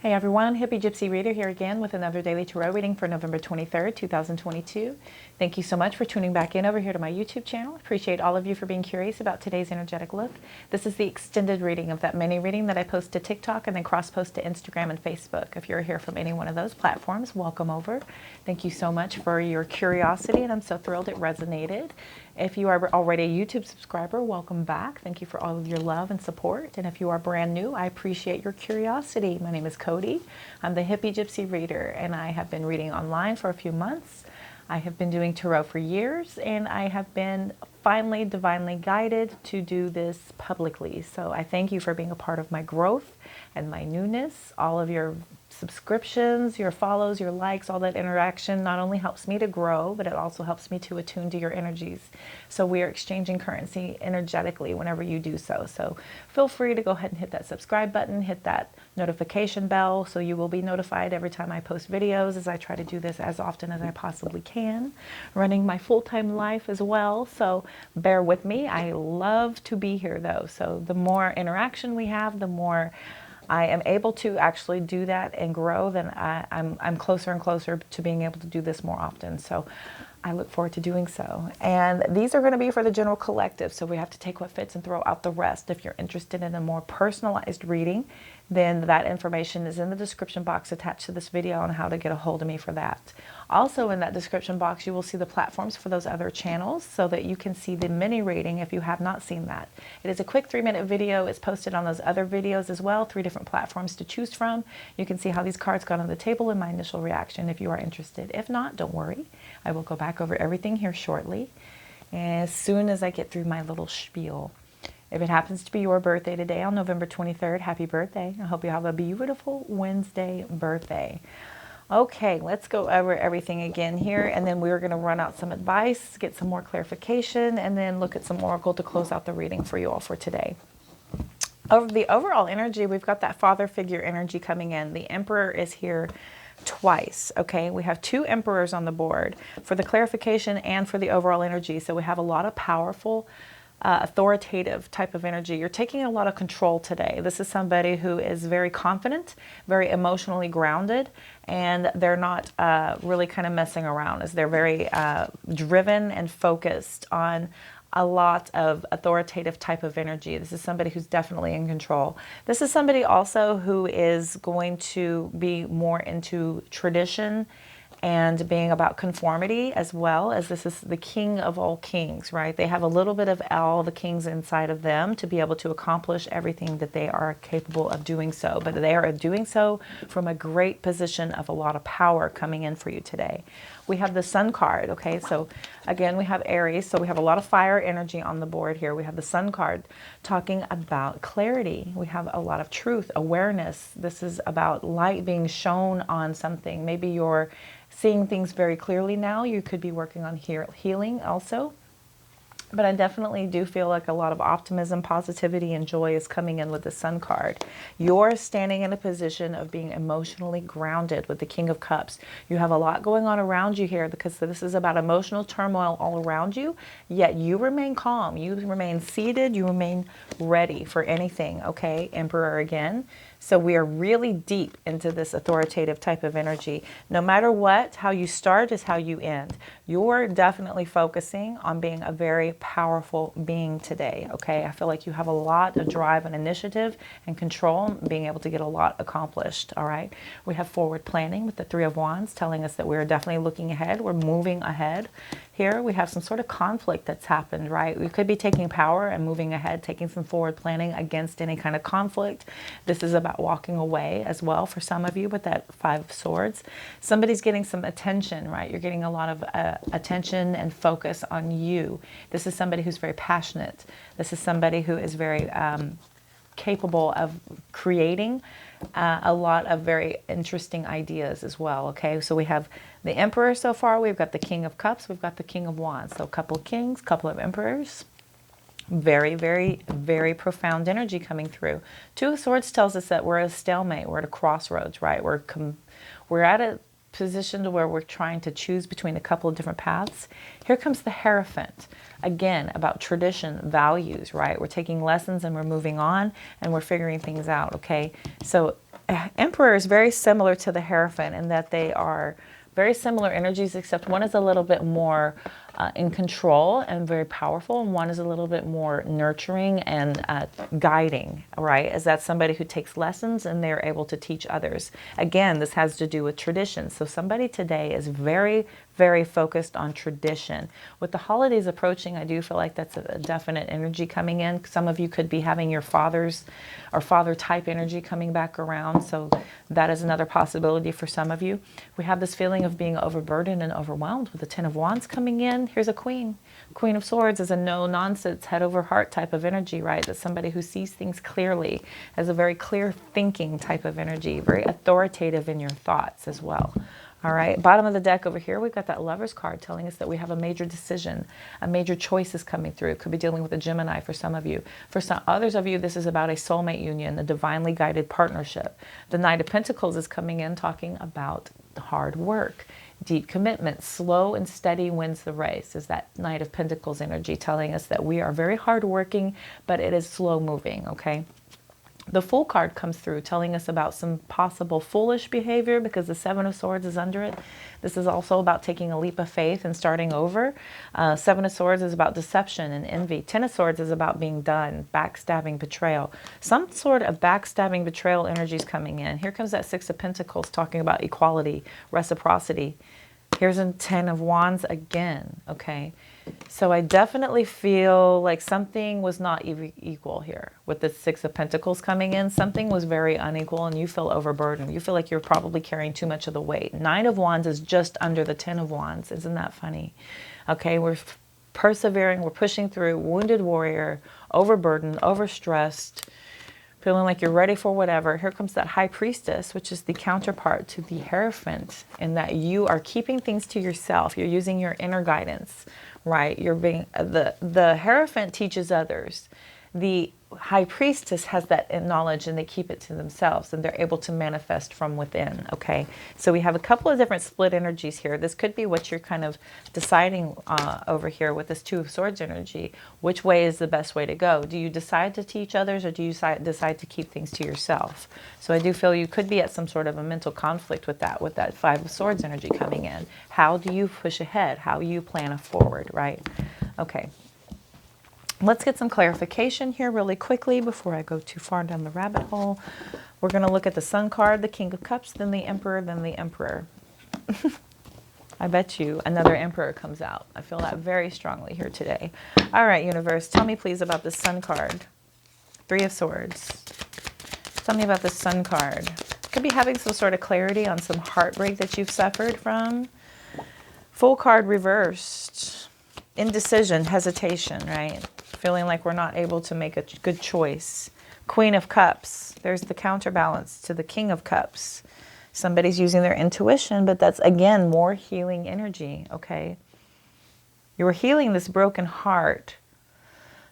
Hey everyone, Hippygypsyreader here again with another daily tarot reading for November 23rd, 2022. Thank you so much for tuning back in over here to my YouTube channel. Appreciate all of you for being curious about today's energetic look. This is the extended reading of that mini reading that I post to TikTok and then cross-post to Instagram and Facebook. If you're here from any one of those platforms, welcome over. Thank you so much for your curiosity, and I'm so thrilled it resonated. If you are already a YouTube subscriber, welcome back. Thank you for all of your love and support. And if you are brand new, I appreciate your curiosity. My name is Cody. I'm the Hippygypsyreader, and I have been reading online for a few months. I have been doing tarot for years, and I have been finally divinely guided to do this publicly. So I thank you for being a part of my growth and my newness. All of your subscriptions, your follows, your likes, all that interaction not only helps me to grow, but it also helps me to attune to your energies. So we are exchanging currency energetically whenever you do so. So feel free to go ahead and hit that subscribe button, hit that notification bell, so you will be notified every time I post videos, as I try to do this as often as I possibly can, running my full-time life as well. So bear with me. I love to be here though. So the more interaction we have, the more I am able to actually do that and grow, then I'm closer and closer to being able to do this more often. So I look forward to doing so. And these are going to be for the general collective, so we have to take what fits and throw out the rest. If you're interested in a more personalized reading, then that information is in the description box attached to this video on how to get a hold of me for that. Also in that description box, you will see the platforms for those other channels so that you can see the mini reading if you have not seen that. It is a quick 3-minute video. It's posted on those other videos as well, 3 different platforms to choose from. You can see how these cards got on the table and my initial reaction if you are interested. If not, don't worry. I will go back over everything here shortly as soon as I get through my little spiel. If it happens to be your birthday today on November 23rd, happy birthday. I hope you have a beautiful Wednesday birthday. Okay, let's go over everything again here, and then we're going to run out some advice, get some more clarification, and then look at some oracle to close out the reading for you all for today. Over the overall energy, we've got that father figure energy coming in. The Emperor is here twice. Okay, we have 2 emperors on the board for the clarification and for the overall energy. So we have a lot of powerful authoritative type of energy. You're taking a lot of control today. This is somebody who is very confident, very emotionally grounded, and they're not really kind of messing around, as they're very driven and focused on a lot of authoritative type of energy. This is somebody who's definitely in control. This is somebody also who is going to be more into tradition and being about conformity, as well as this is the king of all kings, right? They have a little bit of all the kings inside of them to be able to accomplish everything that they are capable of doing so. But they are doing so from a great position of a lot of power coming in for you today. We have the Sun card, okay? So again, we have Aries, so we have a lot of fire energy on the board here. We have the Sun card talking about clarity. We have a lot of truth, awareness. This is about light being shown on something. Maybe you're seeing things very clearly now. You could be working on healing also. But I definitely do feel like a lot of optimism, positivity, and joy is coming in with the Sun card. You're standing in a position of being emotionally grounded with the King of Cups. You have a lot going on around you here because this is about emotional turmoil all around you, yet you remain calm. You remain seated. You remain ready for anything, okay? Emperor again. So we are really deep into this authoritative type of energy. No matter what, how you start is how you end. You're definitely focusing on being a very powerful being today, okay? I feel like you have a lot of drive and initiative and control, being able to get a lot accomplished, all right? We have forward planning with the 3 of Wands telling us that we're definitely looking ahead. We're moving ahead. Here we have some sort of conflict that's happened, right? We could be taking power and moving ahead, taking some forward planning against any kind of conflict. This is about walking away as well for some of you with that 5 of Swords. Somebody's getting some attention, right? You're getting a lot of attention and focus on you. This is somebody who's very passionate. This is somebody who is very capable of creating a lot of very interesting ideas as well, okay? So we have the Emperor so far. We've got the King of Cups. We've got the King of Wands. So a couple of kings, couple of emperors. Very, very, very profound energy coming through. 2 of Swords tells us that we're at a stalemate. We're at a crossroads, right? We're at a position to where we're trying to choose between a couple of different paths. Here comes the Hierophant. Again, about tradition, values, right? We're taking lessons and we're moving on and we're figuring things out, okay? So Emperor is very similar to the Hierophant in that they are very similar energies, except one is a little bit more in control and very powerful, and one is a little bit more nurturing and guiding, right? Is that somebody who takes lessons and they're able to teach others. Again, this has to do with tradition. So somebody today is very, very focused on tradition. With the holidays approaching, I do feel like that's a definite energy coming in. Some of you could be having your father's or father type energy coming back around. So that is another possibility for some of you. We have this feeling of being overburdened and overwhelmed with the Ten of Wands coming in. Here's a Queen. Queen of Swords is a no-nonsense, head over heart type of energy, right? That's somebody who sees things clearly, has a very clear thinking type of energy, very authoritative in your thoughts as well. All right, bottom of the deck over here, we've got that Lover's card telling us that we have a major decision, a major choice is coming through. Could be dealing with a Gemini for some of you. For some others of you, this is about a soulmate union, a divinely guided partnership. The Knight of Pentacles is coming in talking about hard work, deep commitment. Slow and steady wins the race, is that Knight of Pentacles energy telling us that we are very hardworking, but it is slow moving, okay? The Fool card comes through telling us about some possible foolish behavior because the Seven of Swords is under it. This is also about taking a leap of faith and starting over. Seven of Swords is about deception and envy. Ten of Swords is about being done, backstabbing, betrayal. Some sort of backstabbing, betrayal energy is coming in. Here comes that Six of Pentacles talking about equality, reciprocity. Here's a Ten of Wands again, okay? So I definitely feel like something was not equal here. With the Six of Pentacles coming in, something was very unequal and you feel overburdened. You feel like you're probably carrying too much of the weight. Nine of Wands is just under the Ten of Wands. Isn't that funny? Okay, we're persevering, we're pushing through, wounded warrior, overburdened, overstressed, feeling like you're ready for whatever. Here comes that High Priestess, which is the counterpart to the Hierophant, in that you are keeping things to yourself. You're using your inner guidance, right? You're being the Hierophant teaches others. The High Priestess has that knowledge and they keep it to themselves and they're able to manifest from within, okay? So we have a couple of different split energies here. This could be what you're kind of deciding over here with this Two of Swords energy. Which way is the best way to go? Do you decide to teach others or do you decide to keep things to yourself? So I do feel you could be at some sort of a mental conflict with that Five of Swords energy coming in. How do you push ahead? How you plan forward, right? Okay. Let's get some clarification here really quickly before I go too far down the rabbit hole. We're going to look at the Sun card, the King of Cups, then the Emperor, then the Emperor. I bet you another Emperor comes out. I feel that very strongly here today. All right, universe, tell me please about the Sun card. Three of Swords. Tell me about the Sun card. Could be having some sort of clarity on some heartbreak that you've suffered from. Fool card reversed. Indecision, hesitation, right? Feeling like we're not able to make a good choice. Queen of Cups. There's the counterbalance to the King of Cups. Somebody's using their intuition, but that's, again, more healing energy, okay? You're healing this broken heart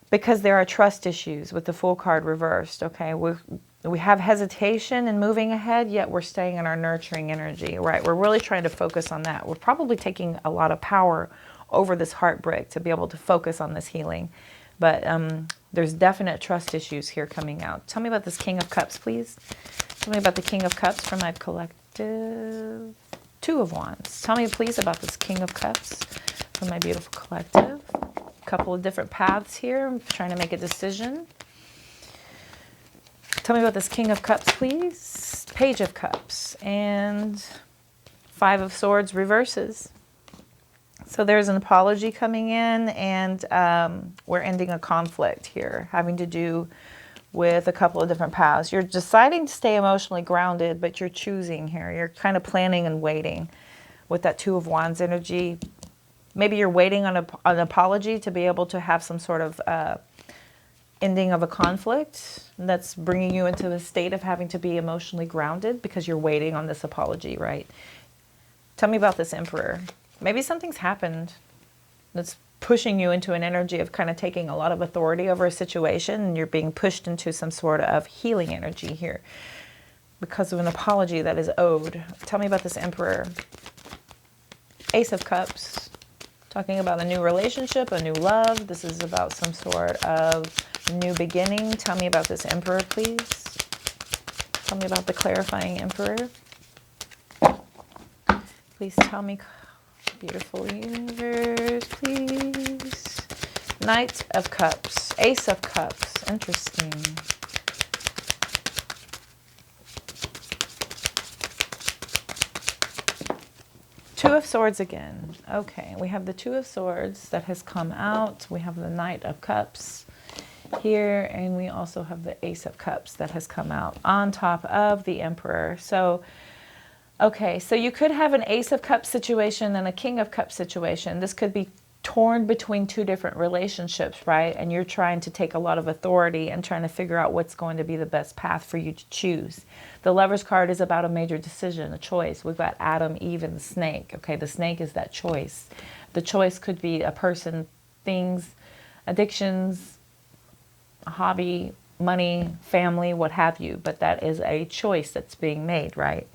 because there are trust issues with the Fool card reversed, okay? We have hesitation in moving ahead, yet we're staying in our nurturing energy, right? We're really trying to focus on that. We're probably taking a lot of power over this heartbreak to be able to focus on this healing. But there's definite trust issues here coming out. Tell me about this King of Cups, please. Tell me about the King of Cups for my collective. Two of Wands. Tell me, please, about this King of Cups for my beautiful collective. A couple of different paths here. I'm trying to make a decision. Tell me about this King of Cups, please. Page of Cups. And Five of Swords reverses. So there's an apology coming in, and we're ending a conflict here, having to do with a couple of different paths. You're deciding to stay emotionally grounded, but you're choosing here. You're kind of planning and waiting with that Two of Wands energy. Maybe you're waiting on an apology to be able to have some sort of ending of a conflict that's bringing you into a state of having to be emotionally grounded because you're waiting on this apology, right? Tell me about this Emperor. Maybe something's happened that's pushing you into an energy of kind of taking a lot of authority over a situation, and you're being pushed into some sort of healing energy here because of an apology that is owed. Tell me about this Emperor. Ace of Cups, talking about a new relationship, a new love. This is about some sort of new beginning. Tell me about this Emperor, please. Tell me about the clarifying Emperor. Please tell me, beautiful universe, please. Knight of Cups, Ace of Cups, interesting. Two of Swords again. Okay, we have the Two of Swords that has come out. We have the Knight of Cups here, and we also have the Ace of Cups that has come out on top of the Emperor. So, okay, so you could have an Ace of Cups situation and a King of Cups situation. This could be torn between two different relationships, right? And you're trying to take a lot of authority and trying to figure out what's going to be the best path for you to choose. The Lover's card is about a major decision, a choice. We've got Adam, Eve, and the snake. Okay, the snake is that choice. The choice could be a person, things, addictions, a hobby, money, family, what have you. But that is a choice that's being made, right?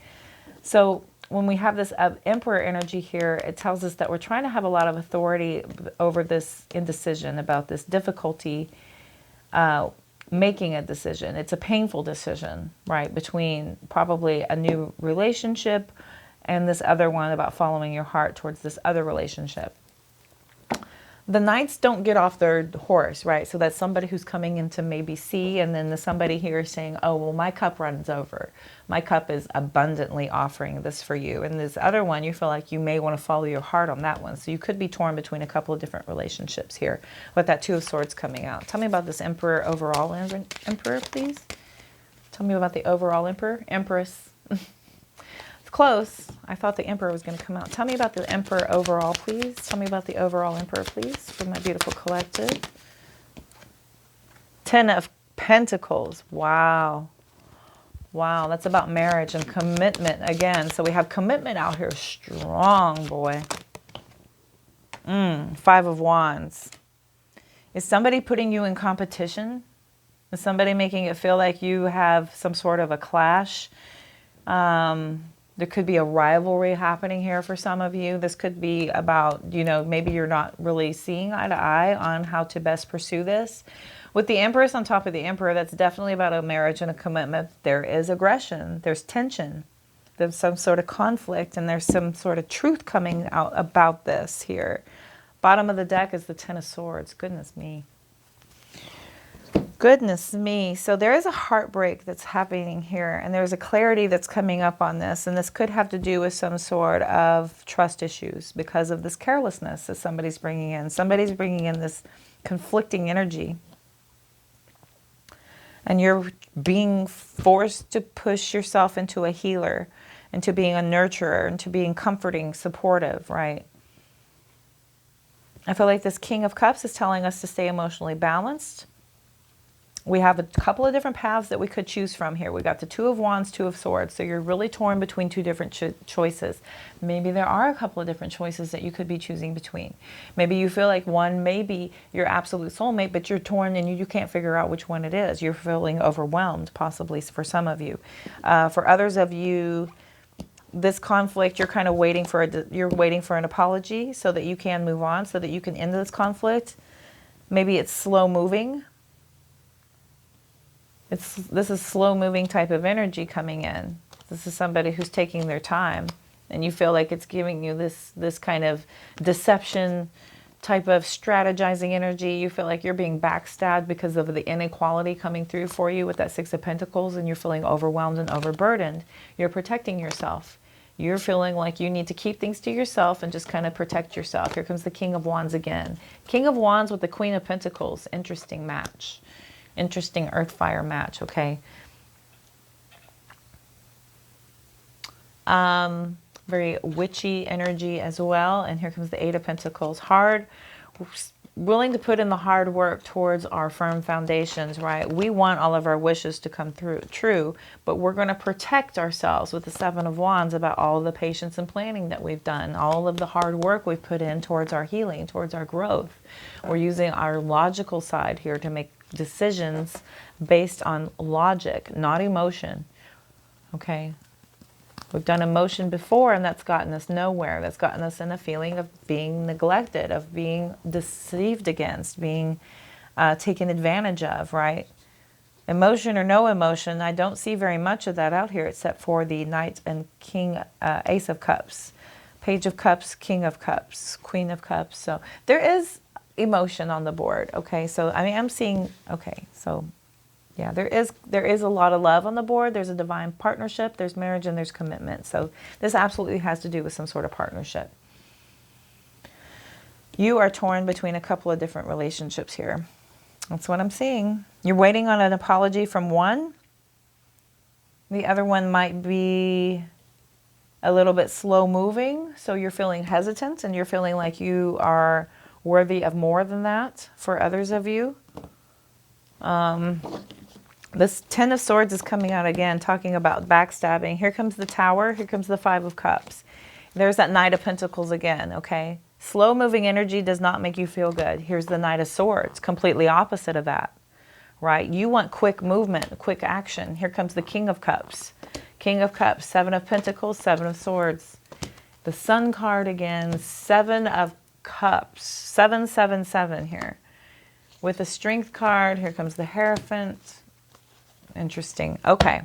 So when we have this Emperor energy here, it tells us that we're trying to have a lot of authority over this indecision, about this difficulty making a decision. It's a painful decision, right, between probably a new relationship and this other one about following your heart towards this other relationship. The Knights don't get off their horse, right? So that's somebody who's coming in to maybe see, and then somebody here is saying, oh, well, my cup runs over. My cup is abundantly offering this for you. And this other one, you feel like you may want to follow your heart on that one. So you could be torn between a couple of different relationships here with that Two of Swords coming out. Tell me about this Emperor overall, Emperor, please. Tell me about the overall Emperor. Empress. Close. I thought the Emperor was going to come out. Tell me about the Emperor overall, please. Tell me about the overall Emperor, please, for my beautiful collective. Ten of Pentacles. Wow. Wow, that's about marriage and commitment again. So we have commitment out here strong, boy. Five of Wands. Is somebody putting you in competition? Is somebody making it feel like you have some sort of a clash? There could be a rivalry happening here for some of you. This could be about, you know, maybe you're not really seeing eye to eye on how to best pursue this. With the Empress on top of the Emperor, that's definitely about a marriage and a commitment. There is aggression. There's tension. There's some sort of conflict, and there's some sort of truth coming out about this here. Bottom of the deck is the Ten of Swords. Goodness me. Goodness me. So there is a heartbreak that's happening here, and there's a clarity that's coming up on this, and this could have to do with some sort of trust issues because of this carelessness that somebody's bringing in. Somebody's bringing in this conflicting energy, and you're being forced to push yourself into a healer, into being a nurturer, into being comforting, supportive, right? I feel like this King of Cups is telling us to stay emotionally balanced. We have a couple of different paths that we could choose from here. We got the Two of Wands, Two of Swords. So you're really torn between two different choices. Maybe there are a couple of different choices that you could be choosing between. Maybe you feel like one may be your absolute soulmate, but you're torn and you can't figure out which one it is. You're feeling overwhelmed, possibly for some of you. For others of you, this conflict, you're kind of waiting for an apology so that you can move on, so that you can end this conflict. Maybe it's slow moving. This is slow moving type of energy coming in. This is somebody who's taking their time, and you feel like it's giving you this kind of deception type of strategizing energy. You feel like you're being backstabbed because of the inequality coming through for you with that Six of Pentacles, and you're feeling overwhelmed and overburdened. You're protecting yourself. You're feeling like you need to keep things to yourself and just kind of protect yourself. Here comes the King of Wands again. King of Wands with the Queen of Pentacles. Interesting match. Interesting earth fire match, okay? Very witchy energy as well. And here comes the Eight of Pentacles. Hard, willing to put in the hard work towards our firm foundations, right? We want all of our wishes to come true, but we're going to protect ourselves with the Seven of Wands about all of the patience and planning that we've done, all of the hard work we've put in towards our healing, towards our growth. We're using our logical side here to make decisions based on logic, not emotion. Okay? We've done emotion before, and that's gotten us nowhere. That's gotten us in a feeling of being neglected, of being deceived against, being taken advantage of, right? Emotion or no emotion, I don't see very much of that out here except for the Knight and King, Ace of Cups, Page of Cups, King of Cups, Queen of Cups. So there is emotion on the board. Okay, so I mean, I'm seeing, okay, so yeah, there is a lot of love on the board. There's a divine partnership, there's marriage, and there's commitment. So this absolutely has to do with some sort of partnership. You are torn between a couple of different relationships here. That's what I'm seeing. You're waiting on an apology from one. The other one might be a little bit slow moving. So you're feeling hesitant and you're feeling like you are worthy of more than that for others of you. This Ten of Swords is coming out again, talking about backstabbing. Here comes the Tower. Here comes the Five of Cups. There's that Knight of Pentacles again, okay? Slow moving energy does not make you feel good. Here's the Knight of Swords, completely opposite of that, right? You want quick movement, quick action. Here comes the King of Cups. King of Cups, Seven of Pentacles, Seven of Swords. The Sun card again, Seven of Cups, 777 here. With the Strength card, here comes the Hierophant. Interesting. Okay.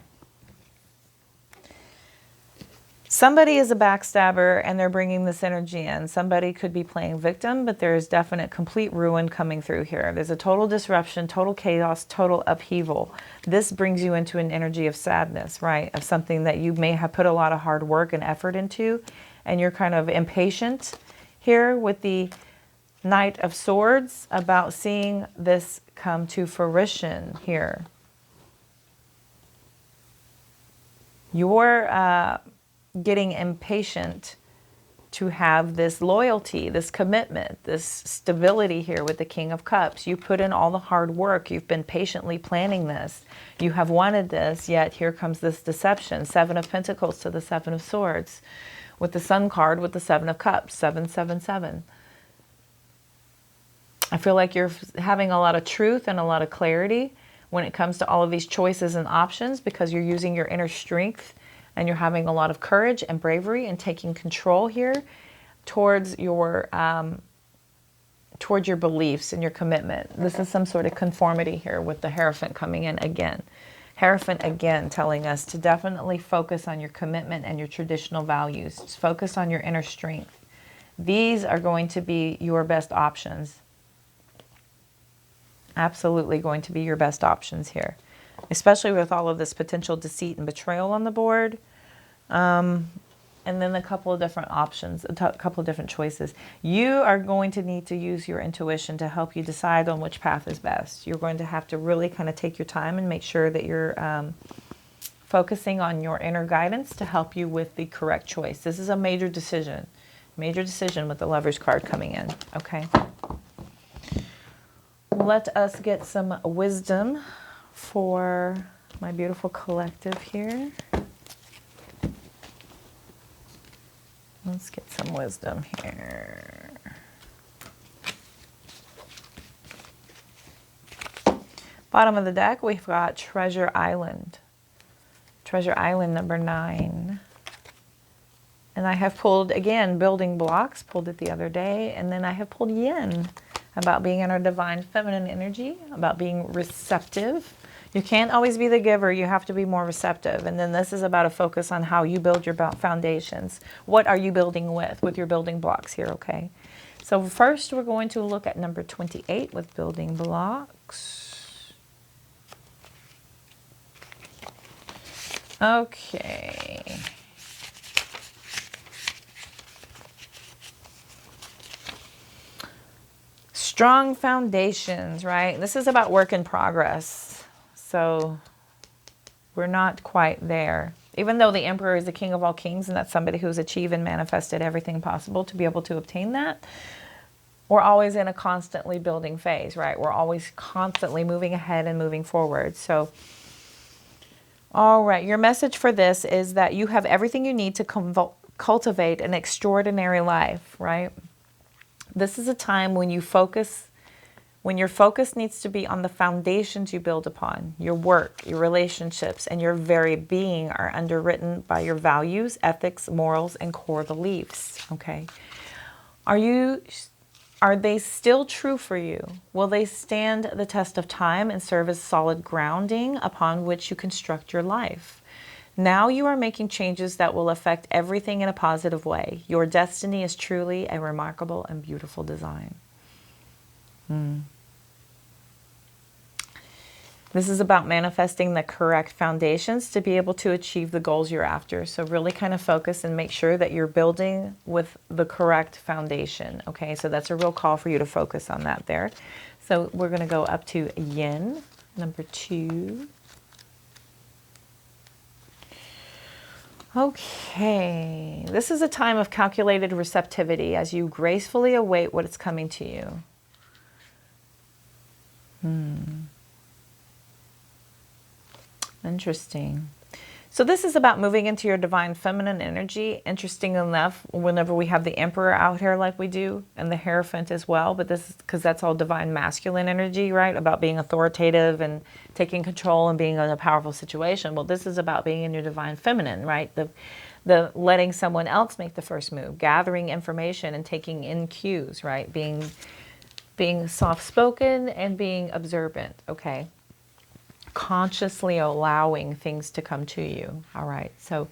Somebody is a backstabber and they're bringing this energy in. Somebody could be playing victim, but there is definite complete ruin coming through here. There's a total disruption, total chaos, total upheaval. This brings you into an energy of sadness, right? Of something that you may have put a lot of hard work and effort into, and you're kind of impatient here with the Knight of Swords about seeing this come to fruition here. You're getting impatient to have this loyalty, this commitment, this stability here with the King of Cups. You put in all the hard work. You've been patiently planning this. You have wanted this, yet here comes this deception. Seven of Pentacles to the Seven of Swords. With the Sun card, with the Seven of Cups, 777. I feel like you're having a lot of truth and a lot of clarity when it comes to all of these choices and options, because you're using your inner strength and you're having a lot of courage and bravery and taking control here towards your beliefs and your commitment. This is some sort of conformity here with the Hierophant coming in again. Hierophant again telling us to definitely focus on your commitment and your traditional values. Just focus on your inner strength. These are going to be your best options. Absolutely going to be your best options here, especially with all of this potential deceit and betrayal on the board. And then a couple of different options, a couple of different choices. You are going to need to use your intuition to help you decide on which path is best. You're going to have to really kind of take your time and make sure that you're focusing on your inner guidance to help you with the correct choice. This is a major decision with the Lover's card coming in, okay? Let us get some wisdom for my beautiful collective here. Let's get some wisdom here. Bottom of the deck, we've got Treasure Island. Treasure Island number 9. And I have pulled, again, building blocks. Pulled it the other day. And then I have pulled Yin, about being in our divine feminine energy, about being receptive. You can't always be the giver. You have to be more receptive. And then this is about a focus on how you build your foundations. What are you building with your building blocks here, okay? So first we're going to look at number 28 with building blocks. Okay. Strong foundations, right? This is about work in progress. So we're not quite there. Even though the Emperor is the king of all kings, and that's somebody who's achieved and manifested everything possible to be able to obtain that, we're always in a constantly building phase, right? We're always constantly moving ahead and moving forward. So, all right, your message for this is that you have everything you need to cultivate an extraordinary life, right? This is a time when you focus, when your focus needs to be on the foundations you build upon. Your work, your relationships, and your very being are underwritten by your values, ethics, morals, and core beliefs, okay? Are you Are they still true for you? Will they stand the test of time and serve as solid grounding upon which you construct your life? Now you are making changes that will affect everything in a positive way. Your destiny is truly a remarkable and beautiful design. This is about manifesting the correct foundations to be able to achieve the goals you're after. So really kind of focus and make sure that you're building with the correct foundation. Okay, so that's a real call for you to focus on that there. So we're going to go up to yin, number 2. Okay, this is a time of calculated receptivity as you gracefully await what is coming to you. Interesting. So this is about moving into your divine feminine energy. Interesting enough, whenever we have the Emperor out here like we do, and the Hierophant as well, but this is because that's all divine masculine energy, right? About being authoritative and taking control and being in a powerful situation. Well, this is about being in your divine feminine, right? The letting someone else make the first move, gathering information and taking in cues, right? Being soft-spoken and being observant, okay? Consciously allowing things to come to you. All right, so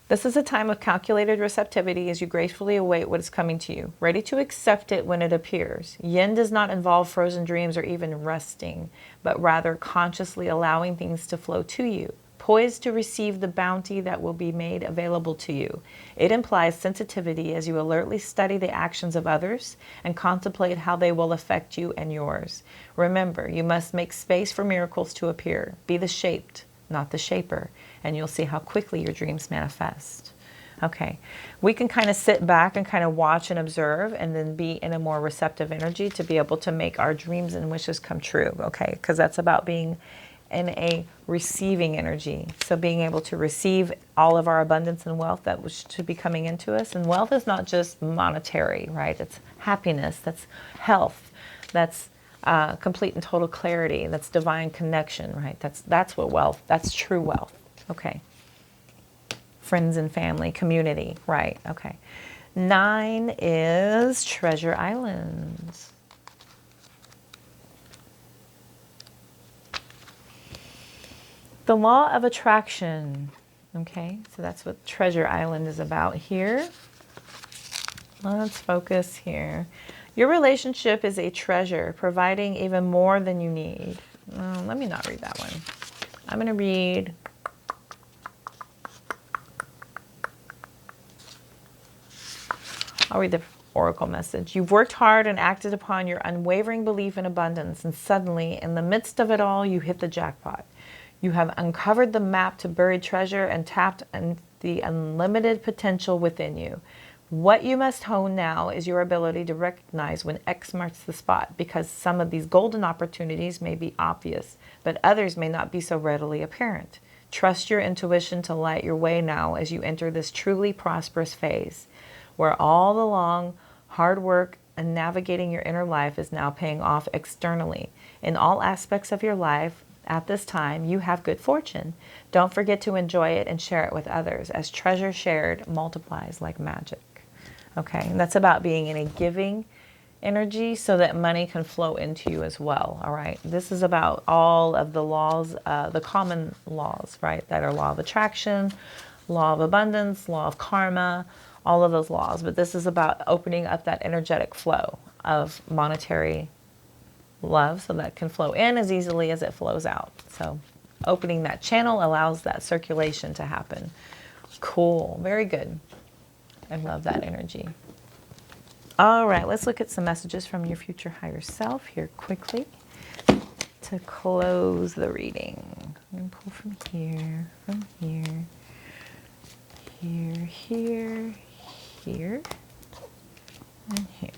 this is a time of calculated receptivity as you gracefully await what is coming to you, ready to accept it when it appears. Yin does not involve frozen dreams or even resting, but rather consciously allowing things to flow to you, poised to receive the bounty that will be made available to you. It implies sensitivity as you alertly study the actions of others and contemplate how they will affect you and yours. Remember, you must make space for miracles to appear. Be the shaped, not the shaper, and you'll see how quickly your dreams manifest. Okay, we can kind of sit back and kind of watch and observe and then be in a more receptive energy to be able to make our dreams and wishes come true, okay? Because that's about being in a receiving energy. So being able to receive all of our abundance and wealth that should be coming into us. And wealth is not just monetary, right? It's happiness, that's health, that's complete and total clarity, that's divine connection, right? That's what wealth, that's true wealth, okay? Friends and family, community, right, okay. 9 is Treasure Islands. The law of attraction. Okay, so that's what Treasure Island is about here. Let's focus here. Your relationship is a treasure, providing even more than you need. Let me not read that one. I'm going to read... I'll read the Oracle message. You've worked hard and acted upon your unwavering belief in abundance, and suddenly, in the midst of it all, you hit the jackpot. You have uncovered the map to buried treasure and tapped the unlimited potential within you. What you must hone now is your ability to recognize when X marks the spot, because some of these golden opportunities may be obvious, but others may not be so readily apparent. Trust your intuition to light your way now as you enter this truly prosperous phase, where all the long, hard work and navigating your inner life is now paying off externally. In all aspects of your life, at this time, you have good fortune. Don't forget to enjoy it and share it with others, as treasure shared multiplies like magic. Okay, and that's about being in a giving energy so that money can flow into you as well, all right? This is about all of the laws, the common laws, right, that are law of attraction, law of abundance, law of karma, all of those laws. But this is about opening up that energetic flow of monetary love so that can flow in as easily as it flows out. So opening that channel allows that circulation to happen. Cool, very good. I love that energy. All right, let's look at some messages from your future higher self here quickly to close the reading. I'm going to pull from here, here, here, here, and here.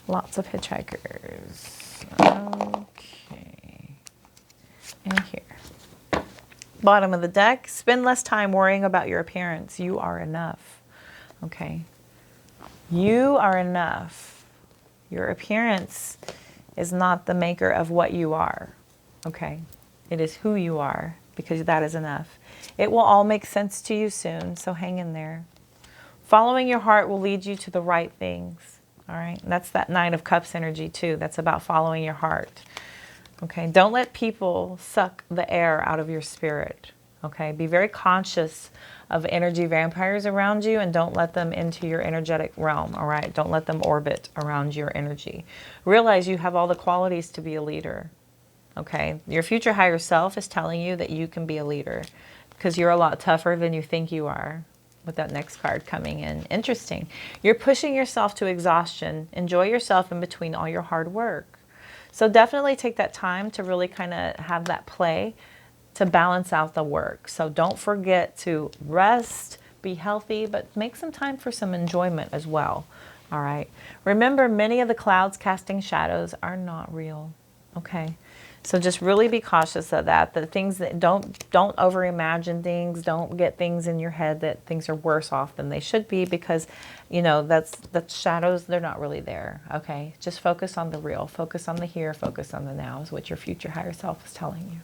Lots of hitchhikers. Okay. And here. Bottom of the deck. Spend less time worrying about your appearance. You are enough. Okay. You are enough. Your appearance is not the maker of what you are. Okay. It is who you are, because that is enough. It will all make sense to you soon, so hang in there. Following your heart will lead you to the right things. All right, and that's that Nine of Cups energy too. That's about following your heart. Okay, don't let people suck the air out of your spirit. Okay, be very conscious of energy vampires around you and don't let them into your energetic realm. All right, don't let them orbit around your energy. Realize you have all the qualities to be a leader. Okay, your future higher self is telling you that you can be a leader because you're a lot tougher than you think you are. With that next card coming in. Interesting. You're pushing yourself to exhaustion. Enjoy yourself in between all your hard work. So definitely take that time to really kind of have that play to balance out the work. So don't forget to rest, be healthy, but make some time for some enjoyment as well. All right. Remember, many of the clouds casting shadows are not real. Okay. So just really be cautious of that. The things that don't over-imagine things. Don't get things in your head that things are worse off than they should be because, you know, that's shadows. They're not really there. Okay. Just focus on the real. Focus on the here. Focus on the now is what your future higher self is telling you.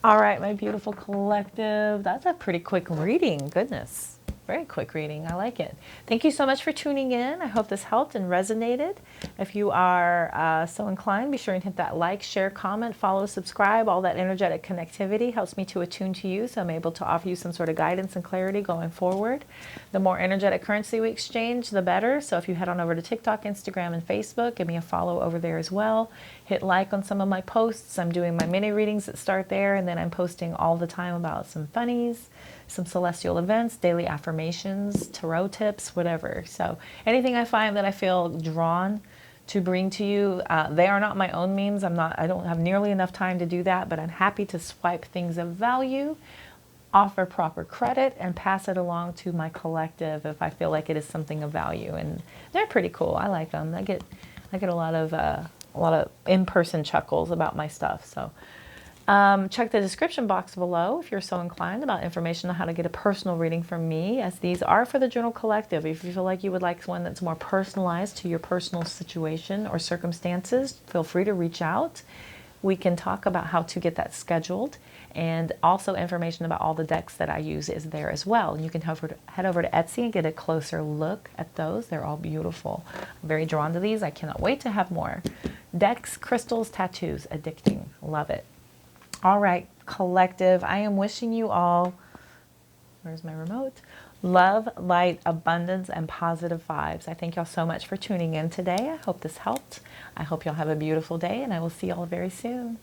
All right, my beautiful collective. That's a pretty quick reading. Goodness. Very quick reading. I like it. Thank you so much for tuning in. I hope this helped and resonated. If you are so inclined, be sure and hit that like, share, comment, follow, subscribe. All that energetic connectivity helps me to attune to you, so I'm able to offer you some sort of guidance and clarity going forward. The more energetic currency we exchange, the better. So if you head on over to TikTok, Instagram, and Facebook, give me a follow over there as well. Hit like on some of my posts. I'm doing my mini readings that start there, and then I'm posting all the time about some funnies, some celestial events, daily affirmations, tarot tips, whatever. So anything I find that I feel drawn to bring to you, they are not my own memes. I don't have nearly enough time to do that, but I'm happy to swipe things of value, offer proper credit, and pass it along to my collective if I feel like it is something of value. And they're pretty cool. I like them. I get a lot of in-person chuckles about my stuff. So check the description box below if you're so inclined about information on how to get a personal reading from me, as these are for the Journal Collective. If you feel like you would like one that's more personalized to your personal situation or circumstances, feel free to reach out. We can talk about how to get that scheduled, and also information about all the decks that I use is there as well. And you can head over to Etsy and get a closer look at those. They're all beautiful. I'm very drawn to these. I cannot wait to have more. Decks, crystals, tattoos, addicting. Love it. All right, collective, I am wishing you all, where's my remote? Love, light, abundance, and positive vibes. I thank y'all so much for tuning in today. I hope this helped. I hope y'all have a beautiful day, and I will see y'all very soon.